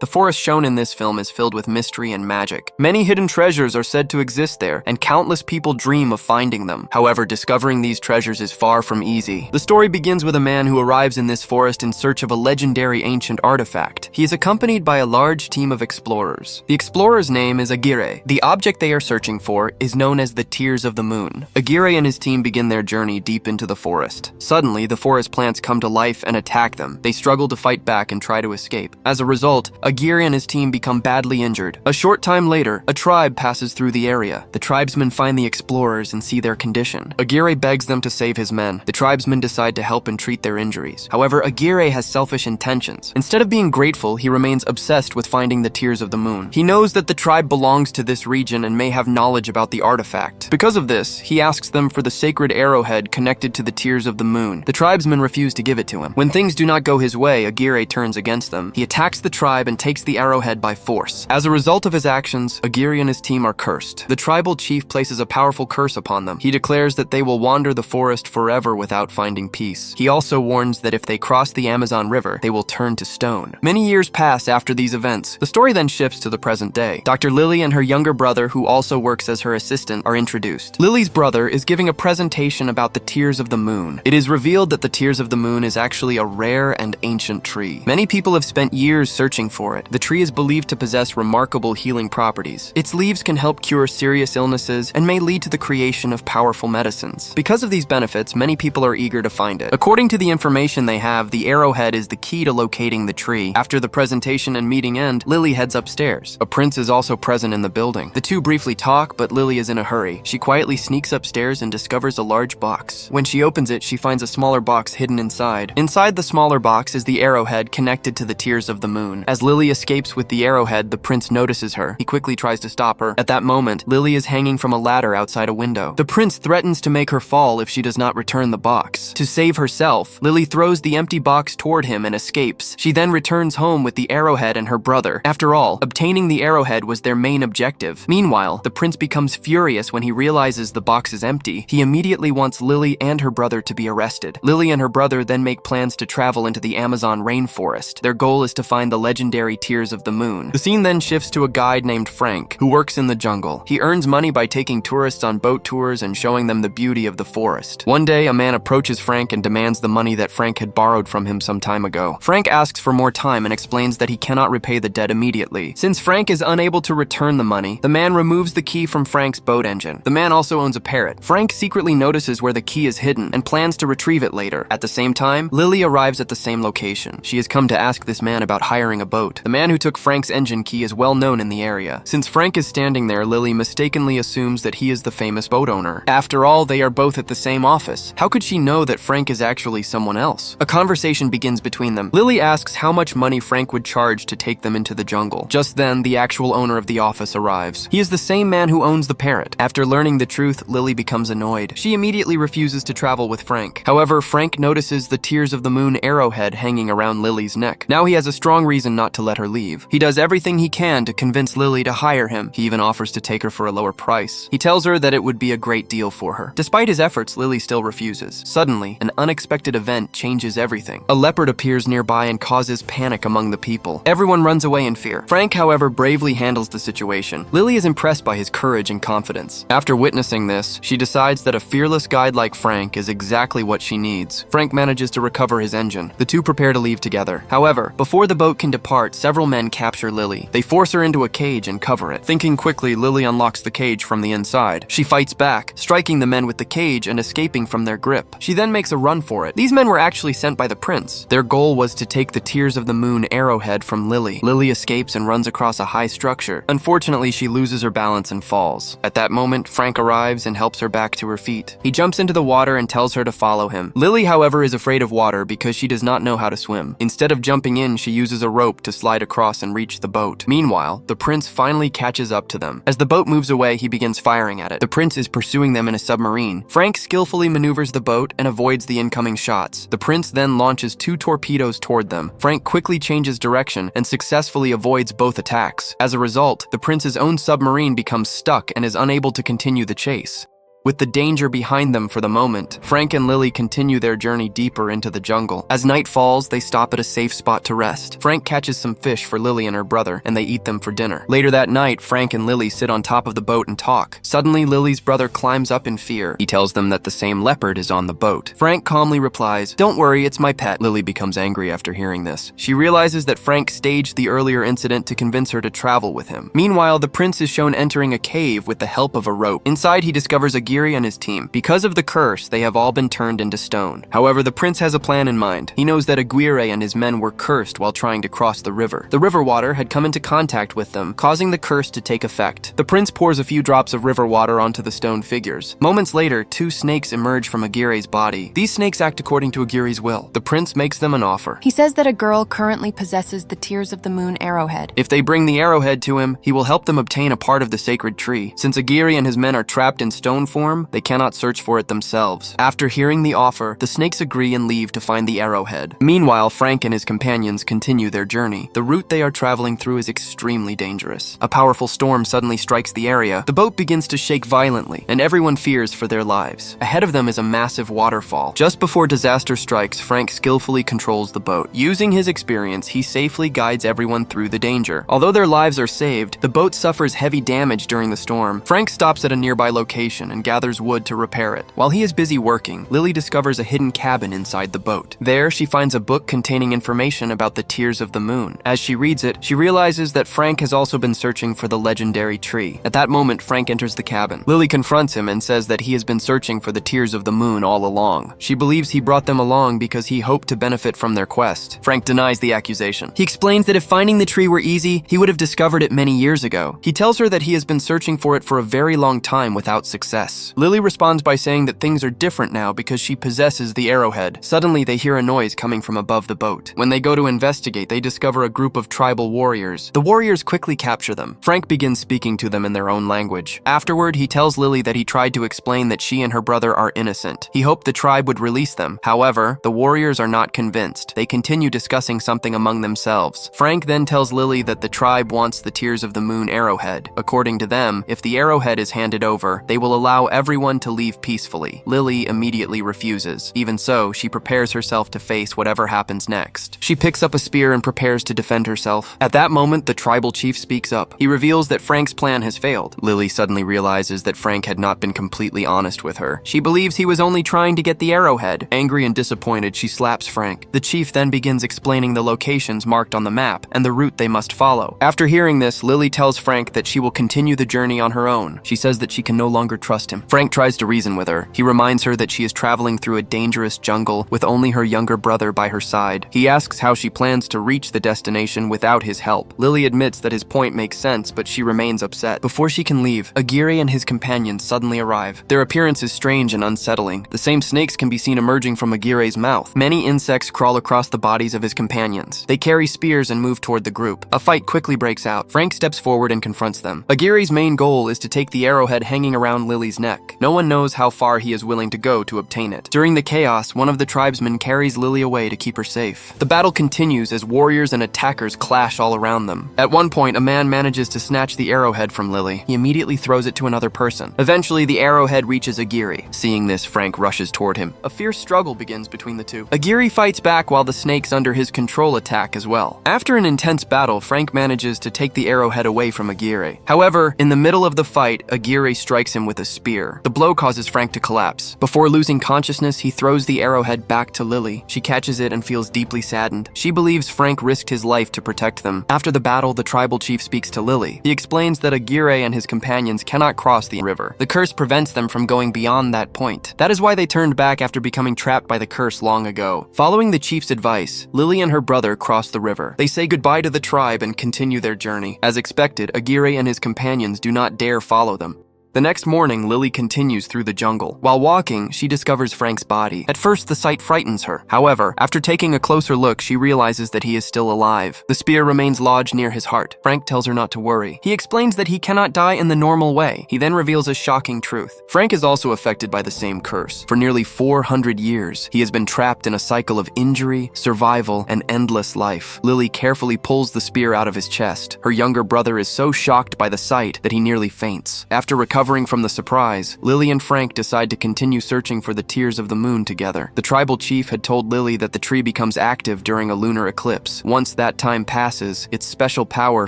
The forest shown in this film is filled with mystery and magic. Many hidden treasures are said to exist there, and countless people dream of finding them. However, discovering these treasures is far from easy. The story begins with a man who arrives in this forest in search of a legendary ancient artifact. He is accompanied by a large team of explorers. The explorer's name is Aguirre. The object they are searching for is known as the Tears of the Moon. Aguirre and his team begin their journey deep into the forest. Suddenly, the forest plants come to life and attack them. They struggle to fight back and try to escape. As a result, Aguirre and his team become badly injured. A short time later, a tribe passes through the area. The tribesmen find the explorers and see their condition. Aguirre begs them to save his men. The tribesmen decide to help and treat their injuries. However, Aguirre has selfish intentions. Instead of being grateful, he remains obsessed with finding the Tears of the Moon. He knows that the tribe belongs to this region and may have knowledge about the artifact. Because of this, he asks them for the sacred arrowhead connected to the Tears of the Moon. The tribesmen refuse to give it to him. When things do not go his way, Aguirre turns against them. He attacks the tribe and takes the arrowhead by force. As a result of his actions, Aguirre and his team are cursed. The tribal chief places a powerful curse upon them. He declares that they will wander the forest forever without finding peace. He also warns that if they cross the Amazon River, they will turn to stone. Many years pass after these events. The story then shifts to the present day. Dr. Lily and her younger brother, who also works as her assistant, are introduced. Lily's brother is giving a presentation about the Tears of the Moon. It is revealed that the Tears of the Moon is actually a rare and ancient tree. Many people have spent years searching for it. The tree is believed to possess remarkable healing properties. Its leaves can help cure serious illnesses and may lead to the creation of powerful medicines. Because of these benefits, many people are eager to find it. According to the information they have, the arrowhead is the key to locating the tree. After the presentation and meeting end, Lily heads upstairs. A prince is also present in the building. The two briefly talk, but Lily is in a hurry. She quietly sneaks upstairs and discovers a large box. When she opens it, she finds a smaller box hidden inside. Inside the smaller box is the arrowhead connected to the Tears of the Moon. As Lily escapes with the arrowhead, the prince notices her. He quickly tries to stop her. At that moment, Lily is hanging from a ladder outside a window. The prince threatens to make her fall if she does not return the box. To save herself, Lily throws the empty box toward him and escapes. She then returns home with the arrowhead and her brother. After all, obtaining the arrowhead was their main objective. Meanwhile, the prince becomes furious when he realizes the box is empty. He immediately wants Lily and her brother to be arrested. Lily and her brother then make plans to travel into the Amazon rainforest. Their goal is to find the legendary Tears of the Moon. The scene then shifts to a guide named Frank, who works in the jungle. He earns money by taking tourists on boat tours and showing them the beauty of the forest. One day, a man approaches Frank and demands the money that Frank had borrowed from him some time ago. Frank asks for more time and explains that he cannot repay the debt immediately. Since Frank is unable to return the money, the man removes the key from Frank's boat engine. The man also owns a parrot. Frank secretly notices where the key is hidden and plans to retrieve it later. At the same time, Lily arrives at the same location. She has come to ask this man about hiring a boat. The man who took Frank's engine key is well known in the area. Since Frank is standing there, Lily mistakenly assumes that he is the famous boat owner. After all, they are both at the same office. How could she know that Frank is actually someone else? A conversation begins between them. Lily asks how much money Frank would charge to take them into the jungle. Just then, the actual owner of the office arrives. He is the same man who owns the parrot. After learning the truth, Lily becomes annoyed. She immediately refuses to travel with Frank. However, Frank notices the Tears of the Moon arrowhead hanging around Lily's neck. Now he has a strong reason not to let her leave. He does everything he can to convince Lily to hire him. He even offers to take her for a lower price. He tells her that it would be a great deal for her. Despite his efforts, Lily still refuses. Suddenly, an unexpected event changes everything. A leopard appears nearby and causes panic among the people. Everyone runs away in fear. Frank, however, bravely handles the situation. Lily is impressed by his courage and confidence. After witnessing this, she decides that a fearless guide like Frank is exactly what she needs. Frank manages to recover his engine. The two prepare to leave together. However, before the boat can depart, several men capture Lily. They force her into a cage and cover it. Thinking quickly, Lily unlocks the cage from the inside. She fights back, striking the men with the cage and escaping from their grip. She then makes a run for it. These men were actually sent by the prince. Their goal was to take the Tears of the Moon arrowhead from Lily. Lily escapes and runs across a high structure. Unfortunately, she loses her balance and falls. At that moment, Frank arrives and helps her back to her feet. He jumps into the water and tells her to follow him. Lily, however, is afraid of water because she does not know how to swim. Instead of jumping in, she uses a rope to slide across and reach the boat. Meanwhile, the prince finally catches up to them. As the boat moves away, he begins firing at it. The prince is pursuing them in a submarine. Frank skillfully maneuvers the boat and avoids the incoming shots. The prince then launches 2 torpedoes toward them. Frank quickly changes direction and successfully avoids both attacks. As a result, the prince's own submarine becomes stuck and is unable to continue the chase. With the danger behind them for the moment, Frank and Lily continue their journey deeper into the jungle. As night falls, they stop at a safe spot to rest. Frank catches some fish for Lily and her brother, and they eat them for dinner. Later that night, Frank and Lily sit on top of the boat and talk. Suddenly, Lily's brother climbs up in fear. He tells them that the same leopard is on the boat. Frank calmly replies, "Don't worry, it's my pet." Lily becomes angry after hearing this. She realizes that Frank staged the earlier incident to convince her to travel with him. Meanwhile, the prince is shown entering a cave with the help of a rope. Inside, he discovers Aguirre and his team. Because of the curse, they have all been turned into stone. However, the prince has a plan in mind. He knows that Aguirre and his men were cursed while trying to cross the river. The river water had come into contact with them, causing the curse to take effect. The prince pours a few drops of river water onto the stone figures. Moments later, two snakes emerge from Aguirre's body. These snakes act according to Aguirre's will. The prince makes them an offer. He says that a girl currently possesses the Tears of the Moon arrowhead. If they bring the arrowhead to him, he will help them obtain a part of the sacred tree. Since Aguirre and his men are trapped in stone form, they cannot search for it themselves. After hearing the offer, the snakes agree and leave to find the arrowhead. Meanwhile, Frank and his companions continue their journey. The route they are traveling through is extremely dangerous. A powerful storm suddenly strikes the area. The boat begins to shake violently, and everyone fears for their lives. Ahead of them is a massive waterfall. Just before disaster strikes, Frank skillfully controls the boat. Using his experience, he safely guides everyone through the danger. Although their lives are saved, the boat suffers heavy damage during the storm. Frank stops at a nearby location and gathers wood to repair it. While he is busy working, Lily discovers a hidden cabin inside the boat. There, she finds a book containing information about the Tears of the Moon. As she reads it, she realizes that Frank has also been searching for the legendary tree. At that moment, Frank enters the cabin. Lily confronts him and says that he has been searching for the Tears of the Moon all along. She believes he brought them along because he hoped to benefit from their quest. Frank denies the accusation. He explains that if finding the tree were easy, he would have discovered it many years ago. He tells her that he has been searching for it for a very long time without success. Lily responds by saying that things are different now because she possesses the arrowhead. Suddenly, they hear a noise coming from above the boat. When they go to investigate, they discover a group of tribal warriors. The warriors quickly capture them. Frank begins speaking to them in their own language. Afterward, he tells Lily that he tried to explain that she and her brother are innocent. He hoped the tribe would release them. However, the warriors are not convinced. They continue discussing something among themselves. Frank then tells Lily that the tribe wants the Tears of the Moon arrowhead. According to them, if the arrowhead is handed over, they will allow everyone to leave peacefully. Lily immediately refuses. Even so, she prepares herself to face whatever happens next. She picks up a spear and prepares to defend herself. At that moment, the tribal chief speaks up. He reveals that Frank's plan has failed. Lily suddenly realizes that Frank had not been completely honest with her. She believes he was only trying to get the arrowhead. Angry and disappointed, she slaps Frank. The chief then begins explaining the locations marked on the map and the route they must follow. After hearing this, Lily tells Frank that she will continue the journey on her own. She says that she can no longer trust him. Frank tries to reason with her. He reminds her that she is traveling through a dangerous jungle with only her younger brother by her side. He asks how she plans to reach the destination without his help. Lily admits that his point makes sense, but she remains upset. Before she can leave, Aguirre and his companions suddenly arrive. Their appearance is strange and unsettling. The same snakes can be seen emerging from Aguirre's mouth. Many insects crawl across the bodies of his companions. They carry spears and move toward the group. A fight quickly breaks out. Frank steps forward and confronts them. Aguirre's main goal is to take the arrowhead hanging around Lily's neck. No one knows how far he is willing to go to obtain it. During the chaos, one of the tribesmen carries Lily away to keep her safe. The battle continues as warriors and attackers clash all around them. At one point, a man manages to snatch the arrowhead from Lily. He immediately throws it to another person. Eventually, the arrowhead reaches Aguirre. Seeing this, Frank rushes toward him. A fierce struggle begins between the two. Aguirre fights back while the snakes under his control attack as well. After an intense battle, Frank manages to take the arrowhead away from Aguirre. However, in the middle of the fight, Aguirre strikes him with a spear. The blow causes Frank to collapse. Before losing consciousness, he throws the arrowhead back to Lily. She catches it and feels deeply saddened. She believes Frank risked his life to protect them. After the battle, the tribal chief speaks to Lily. He explains that Aguirre and his companions cannot cross the river. The curse prevents them from going beyond that point. That is why they turned back after becoming trapped by the curse long ago. Following the chief's advice, Lily and her brother cross the river. They say goodbye to the tribe and continue their journey. As expected, Aguirre and his companions do not dare follow them. The next morning, Lily continues through the jungle. While walking, she discovers Frank's body. At first, the sight frightens her. However, after taking a closer look, she realizes that he is still alive. The spear remains lodged near his heart. Frank tells her not to worry. He explains that he cannot die in the normal way. He then reveals a shocking truth. Frank is also affected by the same curse. For nearly 400 years, he has been trapped in a cycle of injury, survival, and endless life. Lily carefully pulls the spear out of his chest. Her younger brother is so shocked by the sight that he nearly faints. After recovering Recovering from the surprise, Lily and Frank decide to continue searching for the tears of the moon together. The tribal chief had told Lily that the tree becomes active during a lunar eclipse. Once that time passes, its special power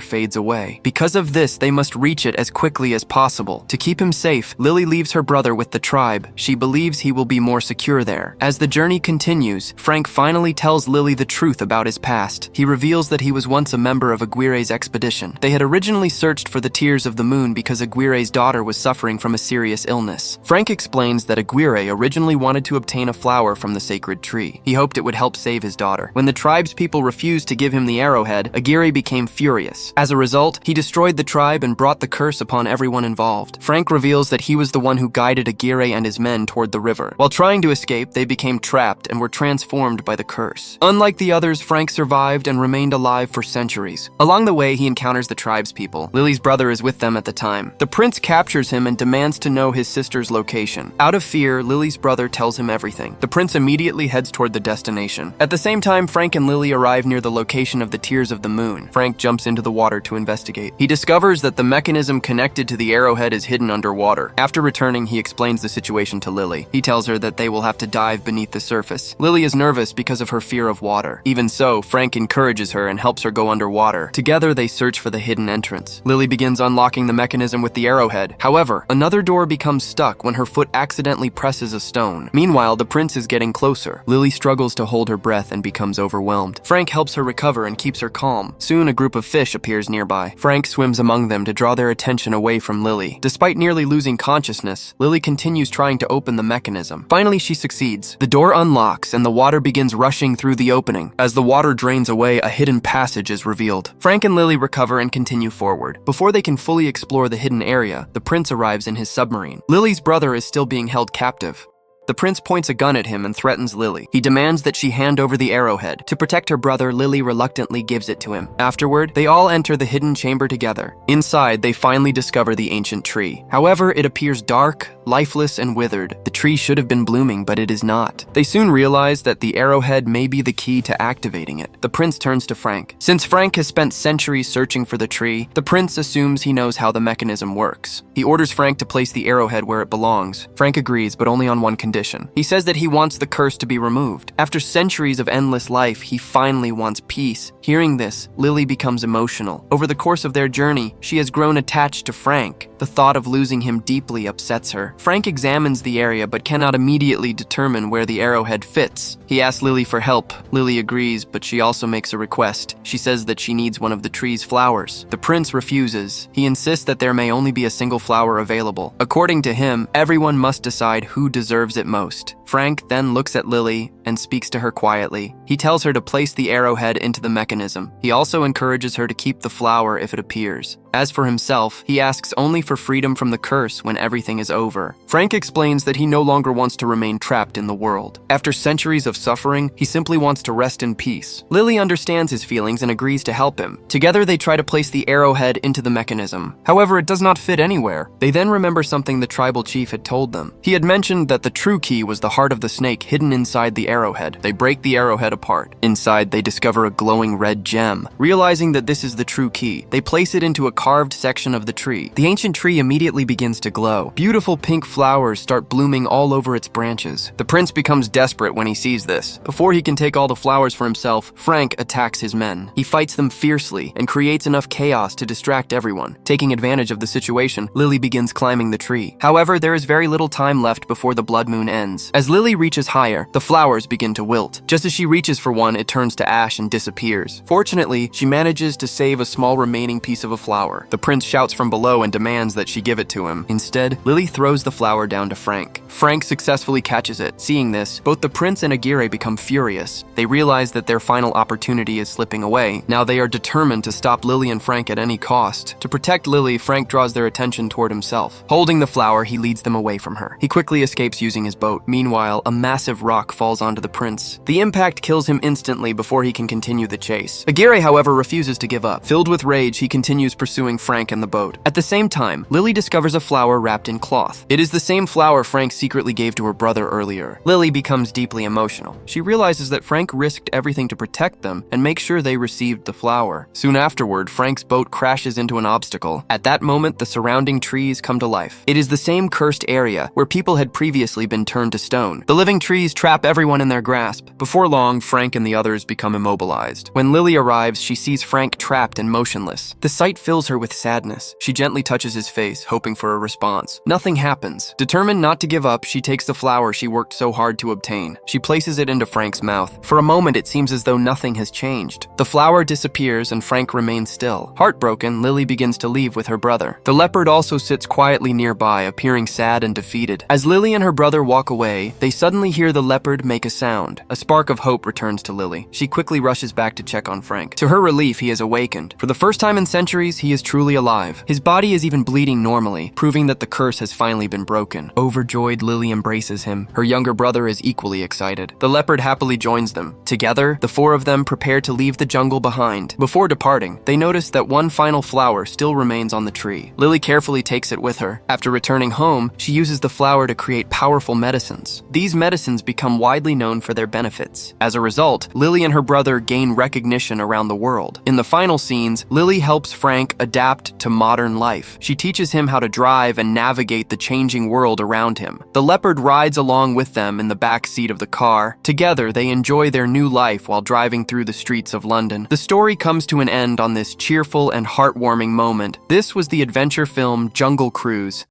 fades away. Because of this, they must reach it as quickly as possible. To keep him safe, Lily leaves her brother with the tribe. She believes he will be more secure there. As the journey continues, Frank finally tells Lily the truth about his past. He reveals that he was once a member of Aguirre's expedition. They had originally searched for the tears of the moon because Aguirre's daughter was suffering from a serious illness. Frank explains that Aguirre originally wanted to obtain a flower from the sacred tree. He hoped it would help save his daughter. When the tribe's people refused to give him the arrowhead, Aguirre became furious. As a result, he destroyed the tribe and brought the curse upon everyone involved. Frank reveals that he was the one who guided Aguirre and his men toward the river. While trying to escape, they became trapped and were transformed by the curse. Unlike the others, Frank survived and remained alive for centuries. Along the way, he encounters the tribe's people. Lily's brother is with them at the time. The prince captures him and demands to know his sister's location. Out of fear, Lily's brother tells him everything. The prince immediately heads toward the destination. At the same time, Frank and Lily arrive near the location of the tears of the moon. Frank jumps into the water to investigate. He discovers that the mechanism connected to the arrowhead is hidden underwater. After returning, he explains the situation to Lily. He tells her that they will have to dive beneath the surface. Lily is nervous because of her fear of water. Even so, Frank encourages her and helps her go underwater. Together, they search for the hidden entrance. Lily begins unlocking the mechanism with the arrowhead. However, another door becomes stuck when her foot accidentally presses a stone. Meanwhile, the prince is getting closer. Lily struggles to hold her breath and becomes overwhelmed. Frank helps her recover and keeps her calm. Soon, a group of fish appears nearby. Frank swims among them to draw their attention away from Lily. Despite nearly losing consciousness, Lily continues trying to open the mechanism. Finally, she succeeds. The door unlocks and the water begins rushing through the opening. As the water drains away, a hidden passage is revealed. Frank and Lily recover and continue forward. Before they can fully explore the hidden area, the prince arrives in his submarine. Lily's brother is still being held captive. The prince points a gun at him and threatens Lily. He demands that she hand over the arrowhead. To protect her brother, Lily reluctantly gives it to him. Afterward, they all enter the hidden chamber together. Inside, they finally discover the ancient tree. However, it appears dark, lifeless, and withered. The tree should have been blooming, but it is not. They soon realize that the arrowhead may be the key to activating it. The prince turns to Frank. Since Frank has spent centuries searching for the tree, the prince assumes he knows how the mechanism works. He orders Frank to place the arrowhead where it belongs. Frank agrees, but only on one condition. He says that he wants the curse to be removed. After centuries of endless life, he finally wants peace. Hearing this, Lily becomes emotional. Over the course of their journey, she has grown attached to Frank. The thought of losing him deeply upsets her. Frank examines the area but cannot immediately determine where the arrowhead fits. He asks Lily for help. Lily agrees, but she also makes a request. She says that she needs one of the tree's flowers. The prince refuses. He insists that there may only be a single flower available. According to him, everyone must decide who deserves it most. Frank then looks at Lily and speaks to her quietly. He tells her to place the arrowhead into the mechanism. He also encourages her to keep the flower if it appears. As for himself, he asks only for freedom from the curse when everything is over. Frank explains that he no longer wants to remain trapped in the world. After centuries of suffering, he simply wants to rest in peace. Lily understands his feelings and agrees to help him. Together, they try to place the arrowhead into the mechanism. However, it does not fit anywhere. They then remember something the tribal chief had told them. He had mentioned that the true key was the heart of the snake hidden inside the arrowhead. They break the arrowhead apart. Inside, they discover a glowing red gem. Realizing that this is the true key, they place it into a carved section of the tree. The ancient tree immediately begins to glow. Beautiful pink flowers start blooming all over its branches. The prince becomes desperate when he sees this. Before he can take all the flowers for himself, Frank attacks his men. He fights them fiercely and creates enough chaos to distract everyone. Taking advantage of the situation, Lily begins climbing the tree. However, there is very little time left before the blood moon ends. As Lily reaches higher, the flowers begin to wilt. Just as she reaches for one, it turns to ash and disappears. Fortunately, she manages to save a small remaining piece of a flower. The prince shouts from below and demands that she give it to him. Instead, Lily throws the flower down to Frank. Frank successfully catches it. Seeing this, both the prince and Aguirre become furious. They realize that their final opportunity is slipping away. Now they are determined to stop Lily and Frank at any cost. To protect Lily, Frank draws their attention toward himself. Holding the flower, he leads them away from her. He quickly escapes using his his boat. Meanwhile, a massive rock falls onto the prince. The impact kills him instantly before he can continue the chase. Aguirre, however, refuses to give up. Filled with rage, he continues pursuing Frank and the boat. At the same time, Lily discovers a flower wrapped in cloth. It is the same flower Frank secretly gave to her brother earlier. Lily becomes deeply emotional. She realizes that Frank risked everything to protect them and make sure they received the flower. Soon afterward, Frank's boat crashes into an obstacle. At that moment, the surrounding trees come to life. It is the same cursed area where people had previously been turned to stone. The living trees trap everyone in their grasp. Before long, Frank and the others become immobilized. When Lily arrives, she sees Frank trapped and motionless. The sight fills her with sadness. She gently touches his face, hoping for a response. Nothing happens. Determined not to give up, she takes the flower she worked so hard to obtain. She places it into Frank's mouth. For a moment, it seems as though nothing has changed. The flower disappears and Frank remains still. Heartbroken, Lily begins to leave with her brother. The leopard also sits quietly nearby, appearing sad and defeated. As Lily and her brother walk away, they suddenly hear the leopard make a sound. A spark of hope returns to Lily. She quickly rushes back to check on Frank. To her relief, he has awakened. For the first time in centuries, he is truly alive. His body is even bleeding normally, proving that the curse has finally been broken. Overjoyed, Lily embraces him. Her younger brother is equally excited. The leopard happily joins them. Together, the four of them prepare to leave the jungle behind. Before departing, they notice that one final flower still remains on the tree. Lily carefully takes it with her. After returning home, she uses the flower to create powerful medicines. These medicines become widely known for their benefits. As a result, Lily and her brother gain recognition around the world. In the final scenes, Lily helps Frank adapt to modern life. She teaches him how to drive and navigate the changing world around him. The leopard rides along with them in the back seat of the car. Together, they enjoy their new life while driving through the streets of London. The story comes to an end on this cheerful and heartwarming moment. This was the adventure film Jungle Cruise.